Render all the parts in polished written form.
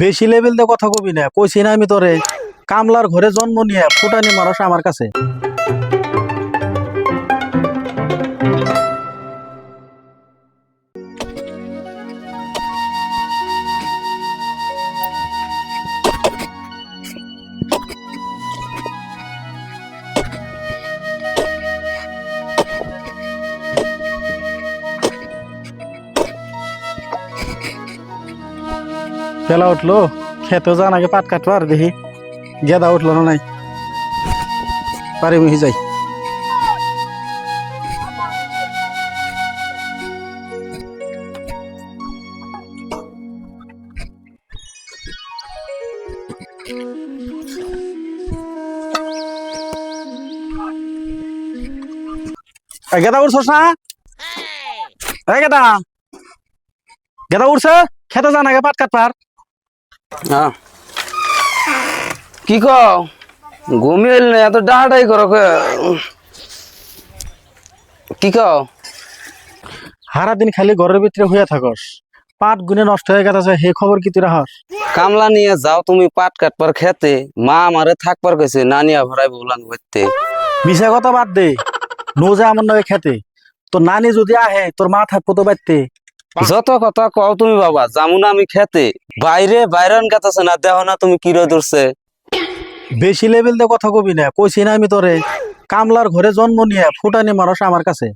বেশি লেভেল দিয়ে কথা কবি না, কইছি না আমি তোরে। কামলার ঘরে জন্ম নিয়ে ফুটানি মানুষ আমার কাছে। পেলা উঠলো, খেতে যান আগে পাট কাটবার দেখি গেদা উঠলো না নাই, পারি মুহি যাই। গেদা উঠছস না? গেদা গেদা উঠছে, খেতে যান আগে পাট কাটবার। কি কও ঘুমিয়ে এলি না, এত ডাহাটাই করো কি কও? সারা দিন খালি ঘরের ভিতরে হইয়া থাকস, পাট গুনে নষ্ট হয়ে গেছে, হে খবর কি তুই রাহস? কামলা নিয়ে যাও তুমি পাট কাটবার খেতে, মা আমারে থাকবার কইছে না নিয়া ভরাই বলান করতে। মিশা কথা বাদ দে, নো যে আমার নয় খেতে, তোর নানি যদি আহে তোর মা থাকবো তো বাড়তে। যত কথা কও তুমি বাবা, যামু না আমি খেতে, বাইরে বাইরন কাটাছে না, দেহ না তুমি কি রোদ উঠছে। বেশি লেভেল দিয়ে কথা কবি না, কইছি না আমি তোরে। কামলার ঘরে জন্ম নিয়ে ফুটানি মানুষ আমার কাছে।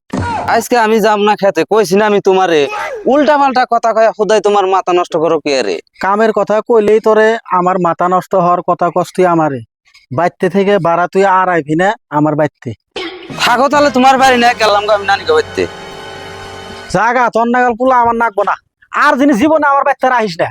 আজকে আমি যাম না খেতে, কইছি না আমি তোমারে। উল্টা পাল্টা কথা কয় খুদাই তোমার মাথা নষ্ট করো কি আরে। কামের কথা কইলেই তোরে আমার মাথা নষ্ট হওয়ার কথা কষ্টই আমারে। বাইতে থেকে বাড়া তুই আর আইবি না আমার বাইতে। থাকো তাহলে তোমার বাড়ি না, গেলাম গো আমি নানিকে বাইতে। জাগা তোর নাগাল পুলা আমার নাকবো না, আর জিনিস জীবনে আমার বাইতে আহিস না।